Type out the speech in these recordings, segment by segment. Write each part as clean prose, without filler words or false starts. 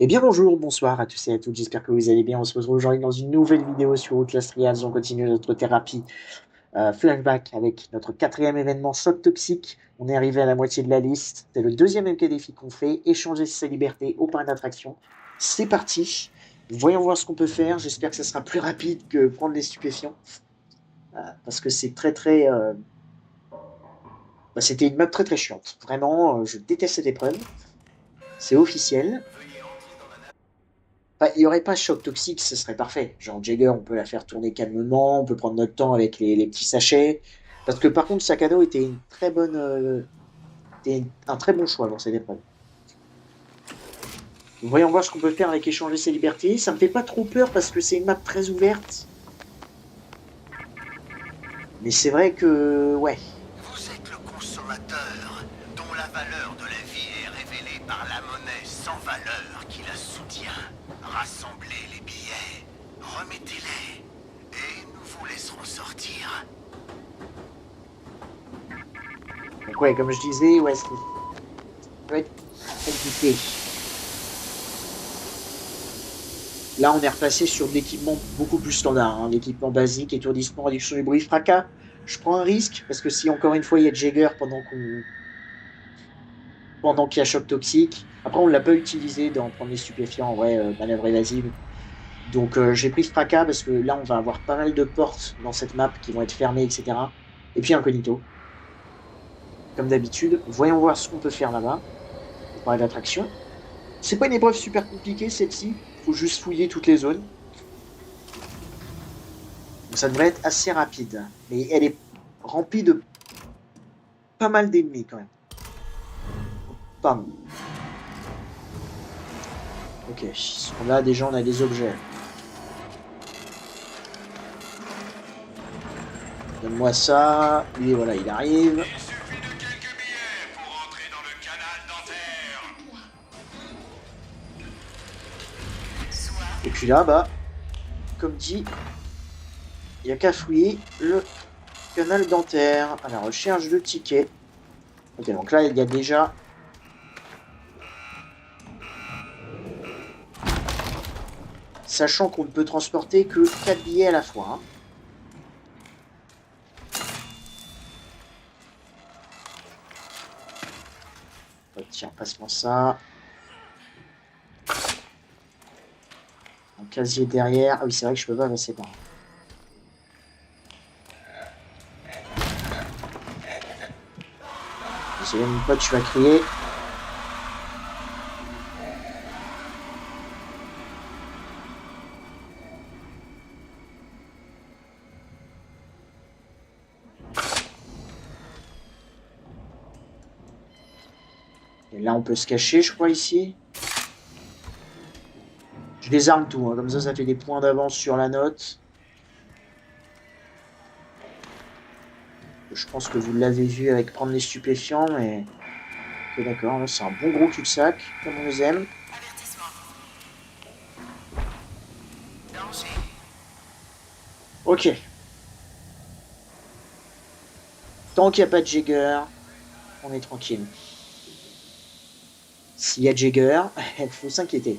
Eh bien bonjour, bonsoir à tous et à toutes, j'espère que vous allez bien. On se retrouve aujourd'hui dans une nouvelle vidéo sur Outlast Trials. On continue notre thérapie flashback avec notre quatrième événement choc toxique. On est arrivé à la moitié de la liste. C'est le deuxième MK défi qu'on fait, échanger sa liberté au parc d'attraction. C'est parti, voyons voir ce qu'on peut faire. J'espère que ça sera plus rapide que prendre les stupéfiants. Parce que c'est c'était une map très très chiante. Vraiment, je déteste cette épreuve. C'est officiel. Enfin, il n'y aurait pas choc toxique, ce serait parfait. Genre Jagger, on peut la faire tourner calmement, on peut prendre notre temps avec les petits sachets. Parce que par contre, Sakano était une très bonne, était un très bon choix dans cette épreuve. Voyons voir ce qu'on peut faire avec échanger ses libertés. Ça me fait pas trop peur parce que c'est une map très ouverte. Mais c'est vrai que, ouais. Vous êtes le consommateur, dont la valeur de la vie est révélée par la monnaie sans valeur qui la soutient. Rassemblez les billets, remettez-les, et nous vous laisserons sortir. Donc ouais, comme je disais, ouais, ça peut être compliqué. Là, on est repassé sur de l'équipement beaucoup plus standard. Hein. L'équipement basique, étourdissement, réduction du bruit, fracas. Je prends un risque, parce que si encore une fois il y a Jagger pendant qu'il y a choc toxique, après on ne l'a pas utilisé dans prendre les stupéfiants, en vrai, manœuvre évasive. Donc j'ai pris fracas, parce que là on va avoir pas mal de portes dans cette map qui vont être fermées, etc. Et puis incognito. Comme d'habitude, voyons voir ce qu'on peut faire là-bas. On parler d'attraction. C'est pas une épreuve super compliquée celle-ci. Faut juste fouiller toutes les zones. Donc ça devrait être assez rapide. Mais elle est remplie de pas mal d'ennemis quand même. Pas mal. Ok, là déjà on a des objets. Donne-moi ça. Lui voilà, il arrive. Il suffit de quelques billets pour entrer dans le canal dentaire. Et puis là, bah, comme dit, il n'y a qu'à fouiller le canal dentaire à la recherche de tickets. Ok, donc là, il y a déjà... Sachant qu'on ne peut transporter que 4 billets à la fois. Hein. Oh, tiens, passe-moi ça. Un casier derrière. Ah oui, c'est vrai que je peux pas passer par là. Désolé, mon pote, tu vas crier. Et là, on peut se cacher, je crois, ici. Je désarme tout, hein. Comme ça fait des points d'avance sur la note. Je pense que vous l'avez vu avec prendre les stupéfiants, mais... Ok, d'accord, là, c'est un bon gros cul-de-sac, comme on les aime. Avertissement. Danger. Ok. Tant qu'il n'y a pas de Jagger, on est tranquille. S'il y a Jagger, il faut s'inquiéter.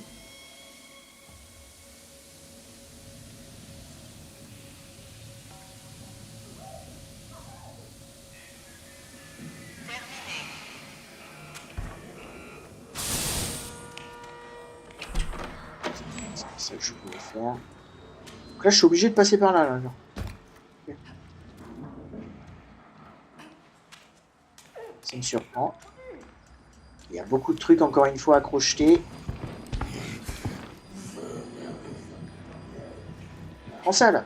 C'est ça que je voulais faire. Donc là, je suis obligé de passer par là, genre. Ok. Ça me surprend. Il y a beaucoup de trucs, encore une fois, à crocheter. Prends ça, là.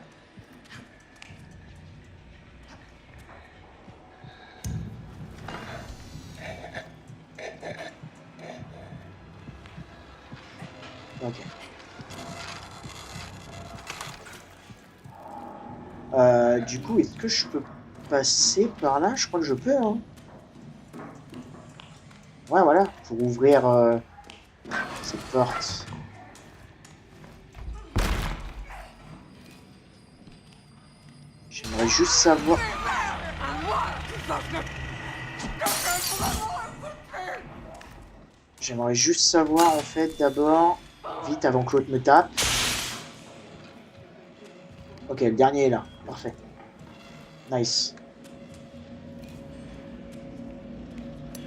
Ok. Du coup, est-ce que je peux passer par là? Je crois que je peux, hein. Ouais, voilà, pour ouvrir cette porte. J'aimerais juste savoir... J'aimerais juste savoir, en fait, d'abord... Vite avant que l'autre me tape. Ok, le dernier est là. Parfait. Nice.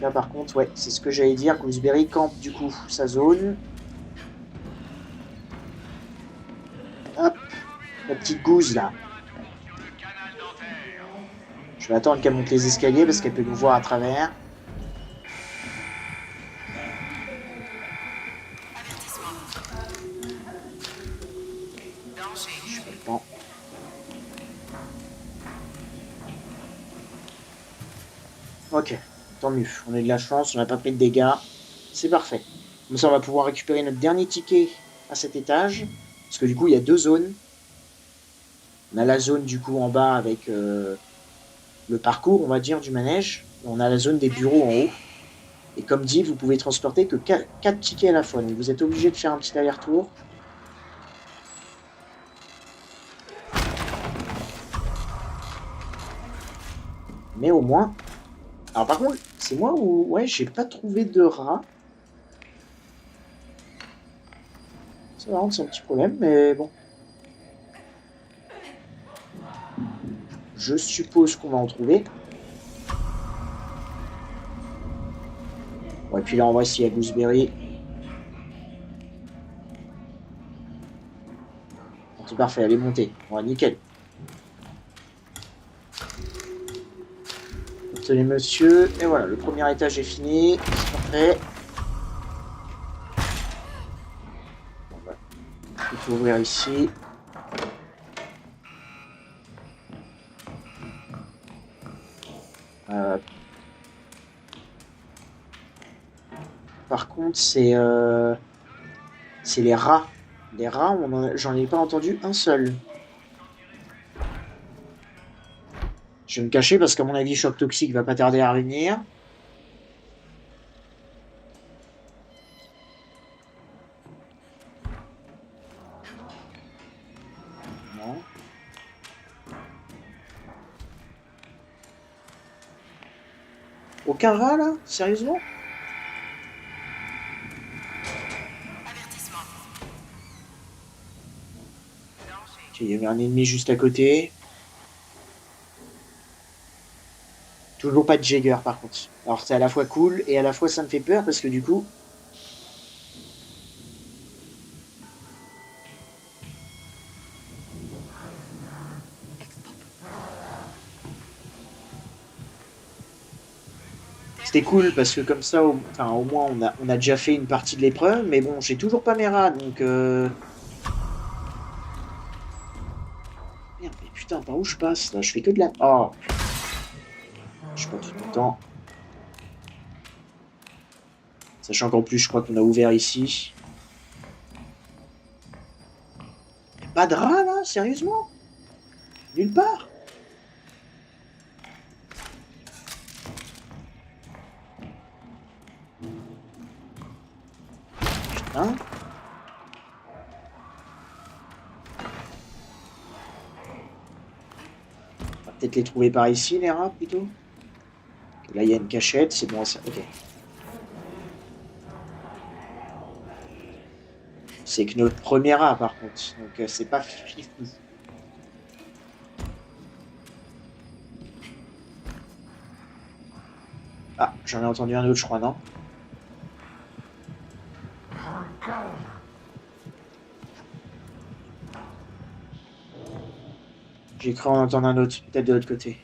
Là par contre, ouais, c'est ce que j'allais dire. Gooseberry campe du coup sa zone. Hop, la petite gousse là. Je vais attendre qu'elle monte les escaliers parce qu'elle peut nous voir à travers. Je fais le temps. Ok, tant mieux. On a de la chance, on n'a pas pris de dégâts. C'est parfait. Comme ça, on va pouvoir récupérer notre dernier ticket à cet étage. Parce que du coup, il y a deux zones. On a la zone du coup en bas avec le parcours, on va dire, du manège. On a la zone des bureaux en haut. Et comme dit, vous pouvez transporter que 4 tickets à la fois. Donc vous êtes obligé de faire un petit aller-retour. Mais au moins... Alors par contre, c'est moi où... Ouais, j'ai pas trouvé de rat. Ça va rendre, c'est un petit problème, mais bon. Je suppose qu'on va en trouver. Ouais, puis là, on voit s'il y a Gooseberry. C'est parfait, elle est montée. Ouais, nickel. Obtenez monsieur. Et voilà, le premier étage est fini. C'est parfait. Bon, bah, il faut ouvrir ici. Par contre, c'est les rats. Les rats, j'en ai pas entendu un seul. Je vais me cacher parce qu'à mon avis, choc toxique va pas tarder à revenir. Non. Aucun rat là? Sérieusement? Ok, il y avait un ennemi juste à côté. Toujours pas de Jäger par contre. Alors c'est à la fois cool et à la fois ça me fait peur parce que du coup... C'était cool parce que comme ça, enfin, au moins on a déjà fait une partie de l'épreuve, mais bon, j'ai toujours pas mes rats, donc... Merde, mais putain, par où je passe là? Je fais que de la... Oh, je sais pas tout le temps. Sachant qu'en plus, je crois qu'on a ouvert ici. Pas de rat là? Sérieusement? Nulle part? Hein? On va peut-être les trouver par ici, les rats, plutôt. Là, il y a une cachette, c'est bon, ça... Ok. C'est que notre premier rat, par contre. Donc, c'est pas fifou. Ah, j'en ai entendu un autre, je crois, non? J'ai cru en entendre un autre, peut-être de l'autre côté.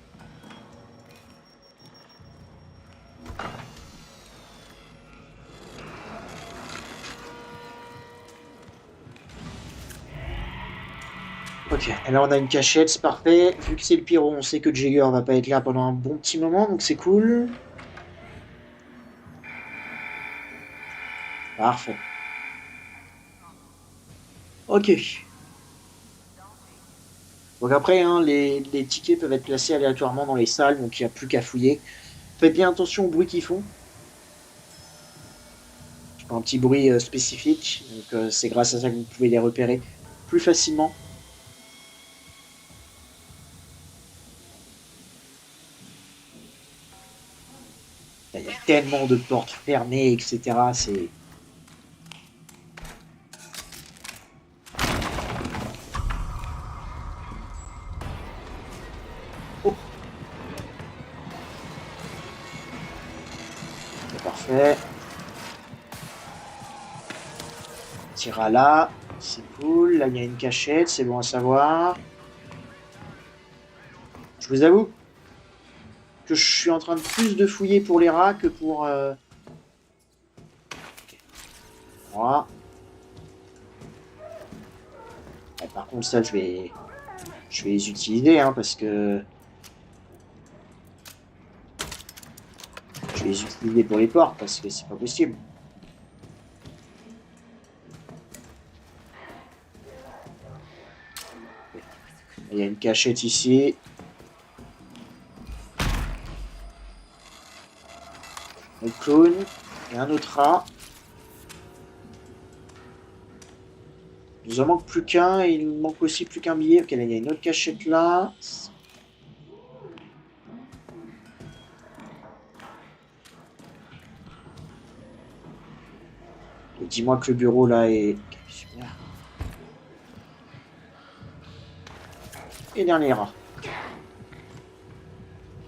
Ok, et là on a une cachette, c'est parfait. Vu que c'est le pyro, on sait que Jagger va pas être là pendant un bon petit moment, donc c'est cool. Parfait. Ok. Donc après, hein, les tickets peuvent être placés aléatoirement dans les salles, donc il n'y a plus qu'à fouiller. Faites bien attention au bruit qu'ils font. Ils font un petit bruit spécifique, donc c'est grâce à ça que vous pouvez les repérer plus facilement. Il y a tellement de portes fermées, etc. C'est... Parfait. Tira là. C'est cool. Là, il y a une cachette. C'est bon à savoir. Je vous avoue que je suis en train de plus de fouiller pour les rats que pour... Voilà. Et par contre, ça, je vais les utiliser, hein, parce que... Je vais les utiliser pour les portes, parce que c'est pas possible. Il y a une cachette ici. Un clown. Et un autre rat. Il nous en manque plus qu'un, et il nous manque aussi plus qu'un billet. Ok, là, il y a une autre cachette là. Dis-moi que le bureau là est... Ok, super. Et dernier rat.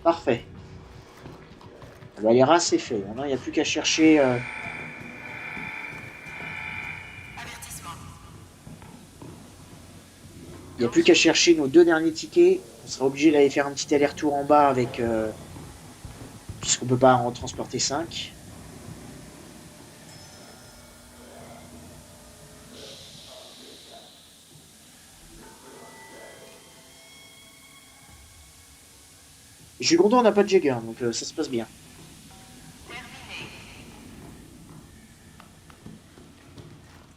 Parfait. Bah, les rats, c'est fait. Maintenant, il n'y a plus qu'à chercher... Il n'y a plus qu'à chercher nos 2 derniers tickets. On sera obligé d'aller faire un petit aller-retour en bas avec... puisqu'on peut pas en transporter 5. Je suis content, on n'a pas de Jagger, donc ça se passe bien.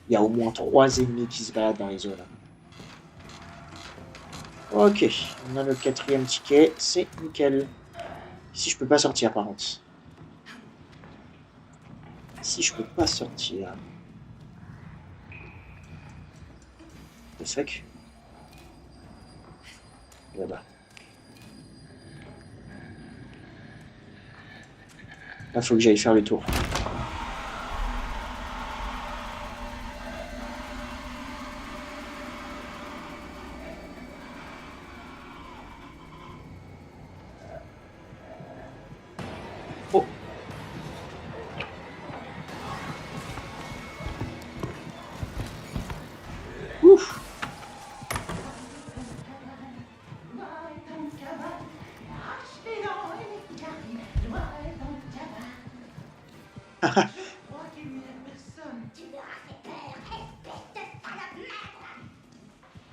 Il y a au moins 3 ennemis qui se baladent dans les zones. Ok, on a notre 4e ticket, c'est nickel. Si je peux pas sortir par contre. Si je peux pas sortir. Le fuck. Là-bas. Là, faut que j'aille faire le tour. Oh. Ouf.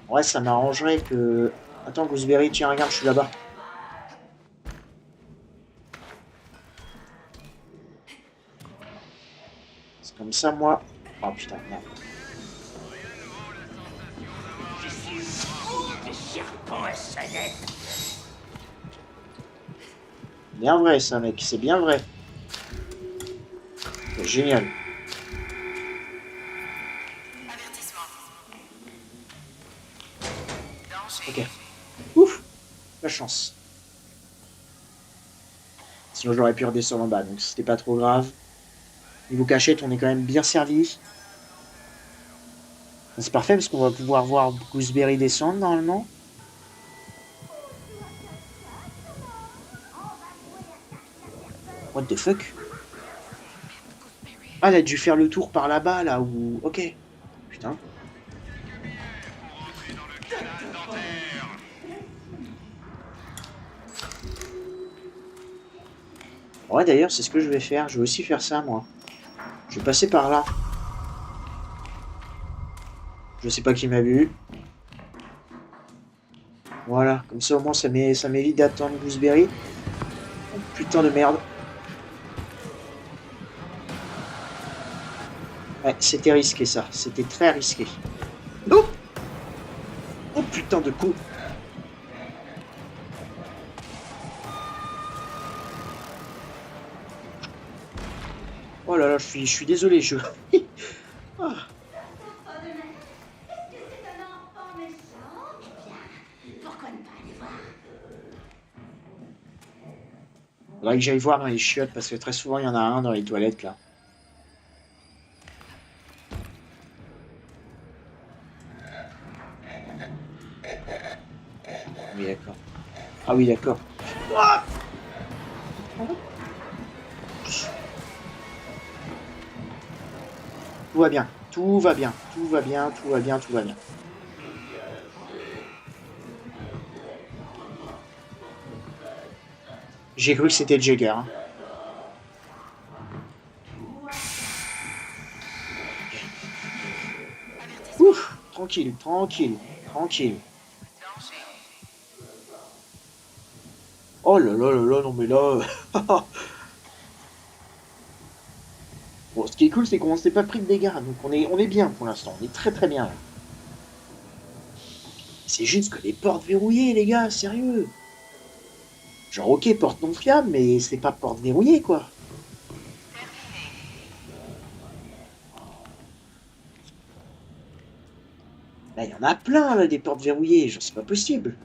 Ouais, ça m'arrangerait que... Attends, Gooseberry, tiens, regarde, je suis là-bas. C'est comme ça, moi... Oh putain, merde. Bien vrai, ça, mec, c'est bien vrai. C'est génial. Ok. Ouf, la chance. Sinon j'aurais pu redescendre en bas, donc c'était pas trop grave. Niveau cachette, on est quand même bien servi. C'est parfait parce qu'on va pouvoir voir Gooseberry descendre normalement. What the fuck? Ah, elle a dû faire le tour par là-bas, là, où... Ok. Putain. Ouais, d'ailleurs, c'est ce que je vais faire. Je vais aussi faire ça, moi. Je vais passer par là. Je sais pas qui m'a vu. Voilà, comme ça au moins ça m'évite d'attendre Gooseberry. Oh, putain de merde. Ouais, c'était risqué ça. C'était très risqué. Oh, oh putain de con. Oh là là, je suis désolé, je... Ah. Faudrait que j'aille voir dans les chiottes parce que très souvent il y en a un dans les toilettes là. Oui d'accord. Ah oui d'accord. Tout va bien, tout va bien, tout va bien, tout va bien, tout va bien. J'ai cru que c'était Jagger. Hein. Ouf, tranquille, tranquille, tranquille. Oh là là là là, non mais là... Bon, ce qui est cool, c'est qu'on s'est pas pris de dégâts, donc on est bien pour l'instant, on est très très bien là. C'est juste que les portes verrouillées, les gars, sérieux. Genre, ok, porte non fiable, mais c'est pas porte verrouillée, quoi. Là, il y en a plein, là, des portes verrouillées, genre, c'est pas possible.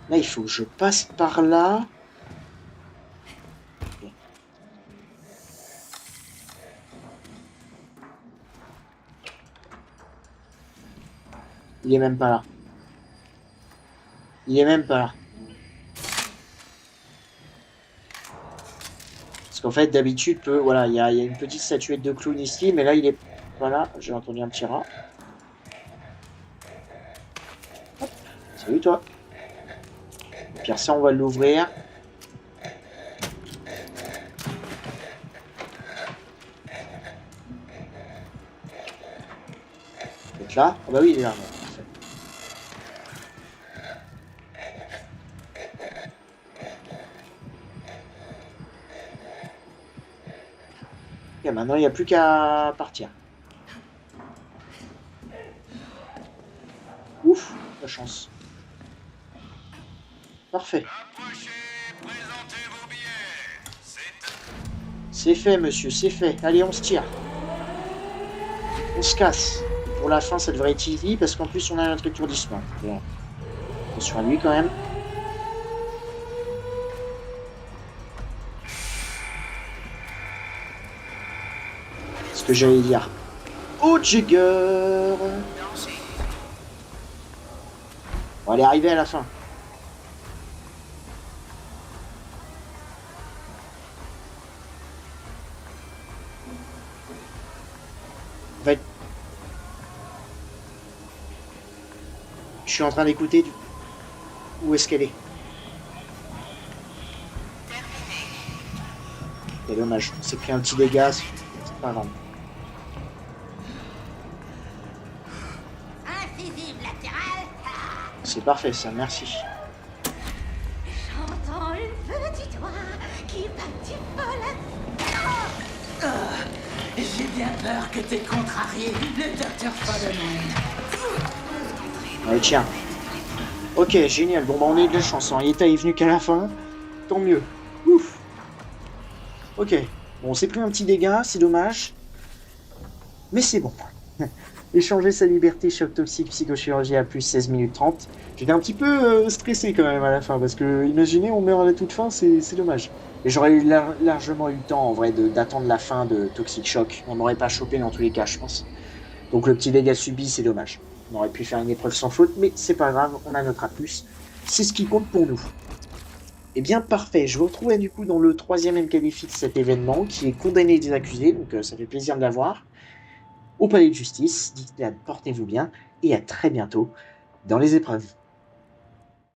Là, il faut que je passe par là. Il est même pas là. Il est même pas là. Parce qu'en fait, d'habitude, voilà, il y a une petite statuette de clown ici, mais là, il est... Voilà, j'ai entendu un petit rat. Hop, salut toi. Puis ça, on va l'ouvrir. Peut-être là. Ah bah oui, il est là. Parfait. Et maintenant, il n'y a plus qu'à partir. Ouf, la chance. Parfait. C'est fait, monsieur, c'est fait. Allez, on se tire. On se casse. Pour la fin, ça devrait être easy, parce qu'en plus, on a notre étourdissement. Bon. Attention à lui, quand même. Ce que j'allais dire. Oh, Jagger! On va aller arriver à la fin. En fait, je suis en train d'écouter où est-ce qu'elle est. C'est dommage, on s'est pris un petit dégât, c'est pas grave. C'est parfait ça, merci. J'entends une petite voix qui bat un petit peu la... J'ai bien peur que t'aies contrarié le Dr. Fallenwind. Allez, tiens. Ok, génial. Bon, bah, on a eu de la chance. Hein. Yeta est venu qu'à la fin. Tant mieux. Ouf. Ok. Bon, on s'est pris un petit dégât, c'est dommage. Mais c'est bon. Échanger sa liberté, choc toxique, psychochirurgie à plus 16 minutes 30. J'étais un petit peu stressé quand même à la fin, parce que imaginez, on meurt à la toute fin, c'est dommage. Et j'aurais largement eu le temps, en vrai, d'attendre la fin de Toxic Shock. On n'aurait pas chopé dans tous les cas, je pense. Donc le petit dégât subi, c'est dommage. On aurait pu faire une épreuve sans faute, mais c'est pas grave, on a notre A+. C'est ce qui compte pour nous. Eh bien, parfait. Je vous retrouve du coup dans le troisième MKDFI de cet événement, qui est condamné des accusés, donc ça fait plaisir de l'avoir. Au palais de justice, dites-le, portez-vous bien, et à très bientôt dans les épreuves.